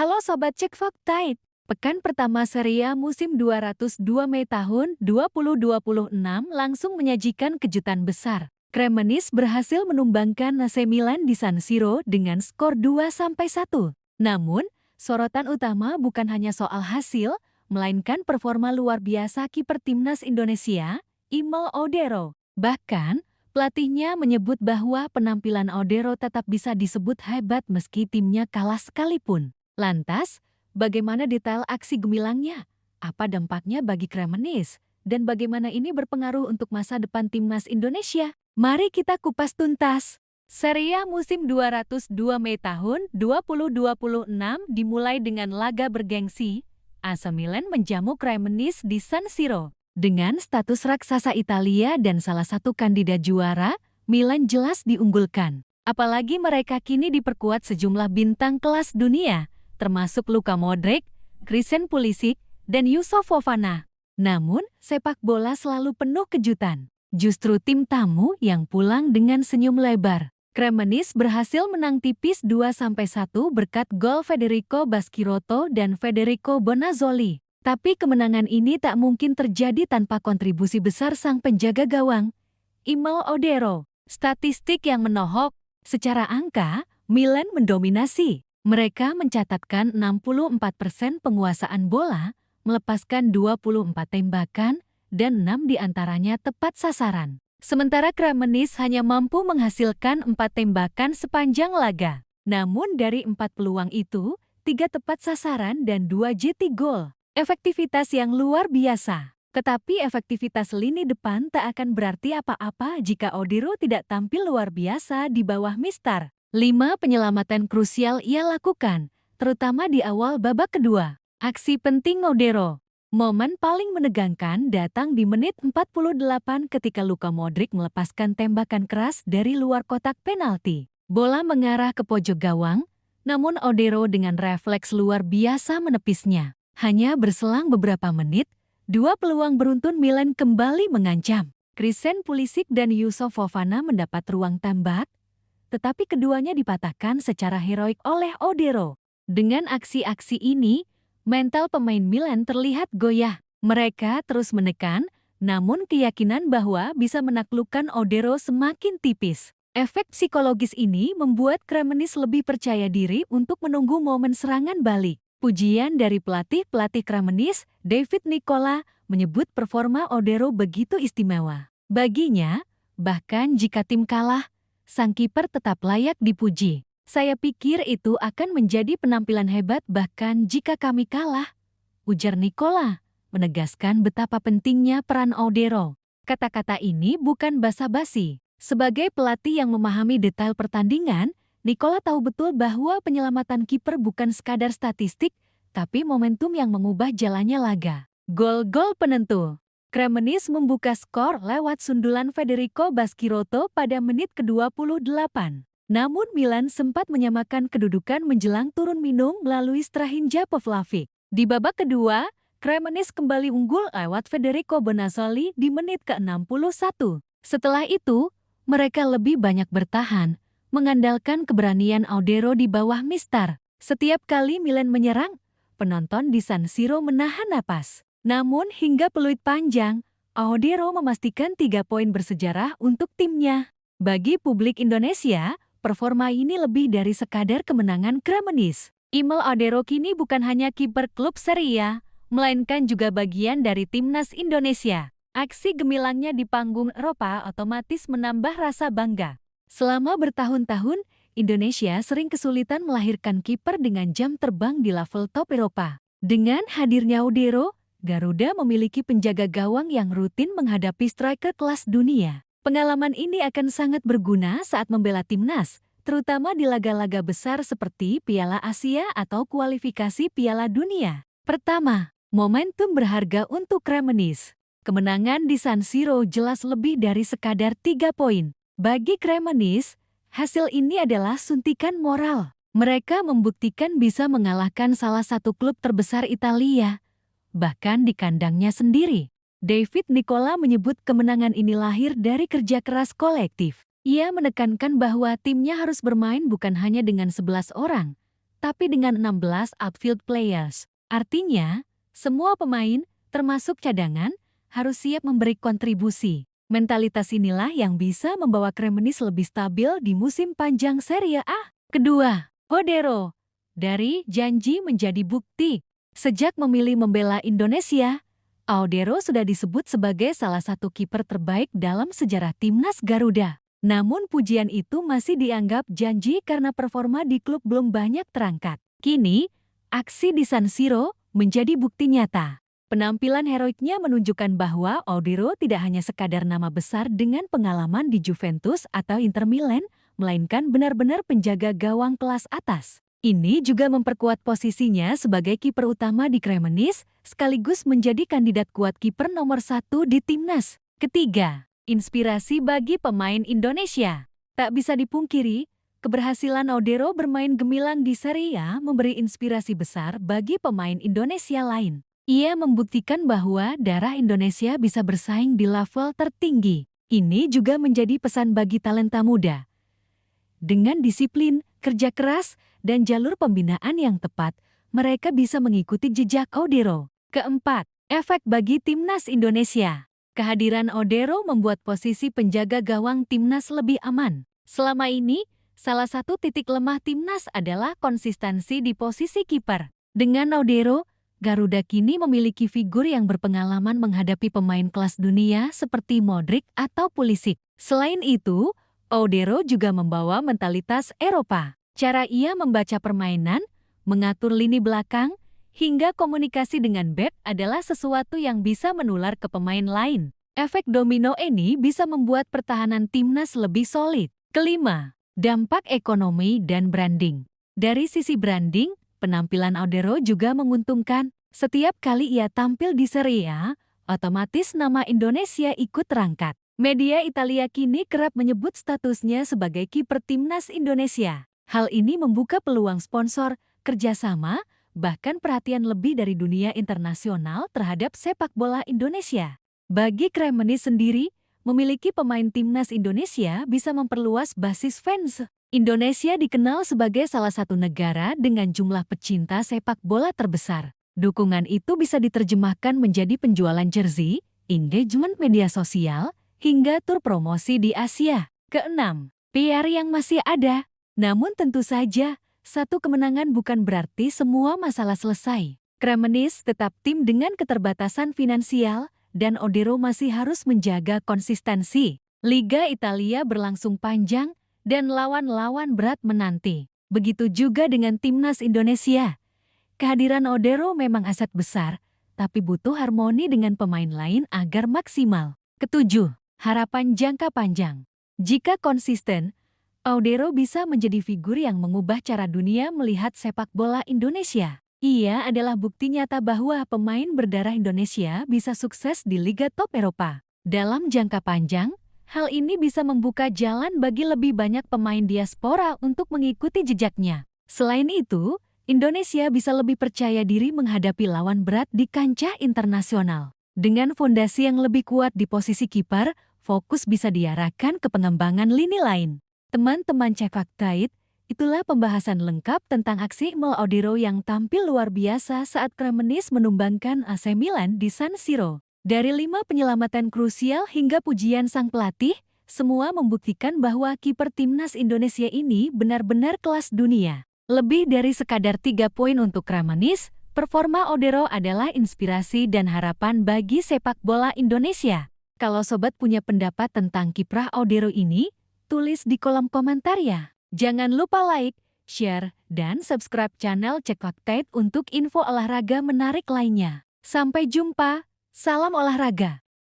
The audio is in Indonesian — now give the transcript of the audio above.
Halo Sobat Cek Faktaid, pekan pertama Serie A musim 202 Mei tahun 2026 langsung menyajikan kejutan besar. Cremonese berhasil menumbangkan AC Milan di San Siro dengan skor 2-1. Namun, sorotan utama bukan hanya soal hasil, melainkan performa luar biasa kiper timnas Indonesia, Imel Odero. Bahkan, pelatihnya menyebut bahwa penampilan Odero tetap bisa disebut hebat meski timnya kalah sekalipun. Lantas, bagaimana detail aksi gemilangnya? Apa dampaknya bagi Cremonese? Dan bagaimana ini berpengaruh untuk masa depan timnas Indonesia? Mari kita kupas tuntas. Serie A musim 202 Mei tahun 2026 dimulai dengan laga bergengsi. AC Milan menjamu Cremonese di San Siro. Dengan status raksasa Italia dan salah satu kandidat juara, Milan jelas diunggulkan. Apalagi mereka kini diperkuat sejumlah bintang kelas dunia, termasuk Luka Modric, Christian Pulisic, dan Yusuf Fofana. Namun, sepak bola selalu penuh kejutan. Justru tim tamu yang pulang dengan senyum lebar. Cremonese berhasil menang tipis 2-1 berkat gol Federico Baschirotto dan Federico Bonazzoli. Tapi kemenangan ini tak mungkin terjadi tanpa kontribusi besar sang penjaga gawang, Imel Odero. Statistik yang menohok, secara angka, Milan mendominasi. Mereka mencatatkan 64% penguasaan bola, melepaskan 24 tembakan, dan 6 diantaranya tepat sasaran. Sementara Cremonese hanya mampu menghasilkan 4 tembakan sepanjang laga. Namun dari 4 peluang itu, 3 tepat sasaran dan 2 JT gol. Efektivitas yang luar biasa. Tetapi efektivitas lini depan tak akan berarti apa-apa jika Odero tidak tampil luar biasa di bawah Mister. 5 penyelamatan krusial ia lakukan, terutama di awal babak kedua. Aksi penting Odero. Momen paling menegangkan datang di menit 48 ketika Luka Modric melepaskan tembakan keras dari luar kotak penalti. Bola mengarah ke pojok gawang, namun Odero dengan refleks luar biasa menepisnya. Hanya berselang beberapa menit, 2 peluang beruntun Milan kembali mengancam. Christian Pulisic dan Yusuf Fofana mendapat ruang tembak, tetapi keduanya dipatahkan secara heroik oleh Odero. Dengan aksi-aksi ini, mental pemain Milan terlihat goyah. Mereka terus menekan, namun keyakinan bahwa bisa menaklukkan Odero semakin tipis. Efek psikologis ini membuat Cremonese lebih percaya diri untuk menunggu momen serangan balik. Pujian dari pelatih Cremonese, David Nicola, menyebut performa Odero begitu istimewa. Baginya, bahkan jika tim kalah, sang kiper tetap layak dipuji. Saya pikir itu akan menjadi penampilan hebat bahkan jika kami kalah, ujar Nicola, menegaskan betapa pentingnya peran Odero. Kata-kata ini bukan basa-basi. Sebagai pelatih yang memahami detail pertandingan, Nicola tahu betul bahwa penyelamatan kiper bukan sekadar statistik, tapi momentum yang mengubah jalannya laga. Gol-gol penentu. Cremonese membuka skor lewat sundulan Federico Baschirotto pada menit ke-28. Namun Milan sempat menyamakan kedudukan menjelang turun minum melalui Strahinja Pavlovic. Di babak kedua, Cremonese kembali unggul lewat Federico Bonazzoli di menit ke-61. Setelah itu, mereka lebih banyak bertahan, mengandalkan keberanian Odero di bawah Mister. Setiap kali Milan menyerang, penonton di San Siro menahan napas. Namun hingga peluit panjang, Odero memastikan 3 poin bersejarah untuk timnya. Bagi publik Indonesia, performa ini lebih dari sekadar kemenangan Cremonese. Imel Odero kini bukan hanya kiper klub Serie A, melainkan juga bagian dari timnas Indonesia. Aksi gemilangnya di panggung Eropa otomatis menambah rasa bangga. Selama bertahun-tahun, Indonesia sering kesulitan melahirkan kiper dengan jam terbang di level top Eropa. Dengan hadirnya Odero, Garuda memiliki penjaga gawang yang rutin menghadapi striker kelas dunia. Pengalaman ini akan sangat berguna saat membela timnas, terutama di laga-laga besar seperti Piala Asia atau kualifikasi Piala Dunia. Pertama, momentum berharga untuk Cremonese. Kemenangan di San Siro jelas lebih dari sekadar 3 poin. Bagi Cremonese, hasil ini adalah suntikan moral. Mereka membuktikan bisa mengalahkan salah satu klub terbesar Italia, bahkan di kandangnya sendiri. David Nicola menyebut kemenangan ini lahir dari kerja keras kolektif. Ia menekankan bahwa timnya harus bermain bukan hanya dengan 11 orang, tapi dengan 16 outfield players. Artinya, semua pemain, termasuk cadangan, harus siap memberi kontribusi. Mentalitas inilah yang bisa membawa Cremonese lebih stabil di musim panjang Serie A. Kedua, Odero. Dari janji menjadi bukti. Sejak memilih membela Indonesia, Odero sudah disebut sebagai salah satu kiper terbaik dalam sejarah timnas Garuda. Namun pujian itu masih dianggap janji karena performa di klub belum banyak terangkat. Kini, aksi di San Siro menjadi bukti nyata. Penampilan heroiknya menunjukkan bahwa Odero tidak hanya sekadar nama besar dengan pengalaman di Juventus atau Inter Milan, melainkan benar-benar penjaga gawang kelas atas. Ini juga memperkuat posisinya sebagai kiper utama di Cremonese, sekaligus menjadi kandidat kuat kiper nomor 1 di timnas. Ketiga, inspirasi bagi pemain Indonesia. Tak bisa dipungkiri, keberhasilan Odero bermain gemilang di Serie A memberi inspirasi besar bagi pemain Indonesia lain. Ia membuktikan bahwa darah Indonesia bisa bersaing di level tertinggi. Ini juga menjadi pesan bagi talenta muda. Dengan disiplin, kerja keras, dan jalur pembinaan yang tepat, mereka bisa mengikuti jejak Odero. Keempat, efek bagi timnas Indonesia. Kehadiran Odero membuat posisi penjaga gawang timnas lebih aman. Selama ini, salah satu titik lemah timnas adalah konsistensi di posisi kiper. Dengan Odero, Garuda kini memiliki figur yang berpengalaman menghadapi pemain kelas dunia seperti Modric atau Pulisic. Selain itu, Odero juga membawa mentalitas Eropa. Cara ia membaca permainan, mengatur lini belakang, hingga komunikasi dengan bek adalah sesuatu yang bisa menular ke pemain lain. Efek domino ini bisa membuat pertahanan timnas lebih solid. Kelima, dampak ekonomi dan branding. Dari sisi branding, penampilan Odero juga menguntungkan. Setiap kali ia tampil di Serie A, otomatis nama Indonesia ikut terangkat. Media Italia kini kerap menyebut statusnya sebagai kiper timnas Indonesia. Hal ini membuka peluang sponsor, kerjasama, bahkan perhatian lebih dari dunia internasional terhadap sepak bola Indonesia. Bagi Cremonese sendiri, memiliki pemain timnas Indonesia bisa memperluas basis fans. Indonesia dikenal sebagai salah satu negara dengan jumlah pecinta sepak bola terbesar. Dukungan itu bisa diterjemahkan menjadi penjualan jersey, engagement media sosial, hingga tur promosi di Asia. Keenam, PR yang masih ada. Namun tentu saja, satu kemenangan bukan berarti semua masalah selesai. Cremonese tetap tim dengan keterbatasan finansial, dan Odero masih harus menjaga konsistensi. Liga Italia berlangsung panjang, dan lawan-lawan berat menanti. Begitu juga dengan timnas Indonesia. Kehadiran Odero memang aset besar, tapi butuh harmoni dengan pemain lain agar maksimal. Ketujuh, harapan jangka panjang. Jika konsisten, Odero bisa menjadi figur yang mengubah cara dunia melihat sepak bola Indonesia. Ia adalah bukti nyata bahwa pemain berdarah Indonesia bisa sukses di liga top Eropa. Dalam jangka panjang, hal ini bisa membuka jalan bagi lebih banyak pemain diaspora untuk mengikuti jejaknya. Selain itu, Indonesia bisa lebih percaya diri menghadapi lawan berat di kancah internasional. Dengan fondasi yang lebih kuat di posisi kiper, fokus bisa diarahkan ke pengembangan lini lain. Teman-teman Cek Fakta, itulah pembahasan lengkap tentang aksi Mal Odero yang tampil luar biasa saat Cremonese menumbangkan AC Milan di San Siro. Dari 5 penyelamatan krusial hingga pujian sang pelatih, semua membuktikan bahwa kiper timnas Indonesia ini benar-benar kelas dunia. Lebih dari sekadar 3 poin untuk Cremonese, performa Odero adalah inspirasi dan harapan bagi sepak bola Indonesia. Kalau sobat punya pendapat tentang kiprah Odero ini, tulis di kolom komentar ya. Jangan lupa like, share, dan subscribe channel Cek Fakta untuk info olahraga menarik lainnya. Sampai jumpa. Salam olahraga.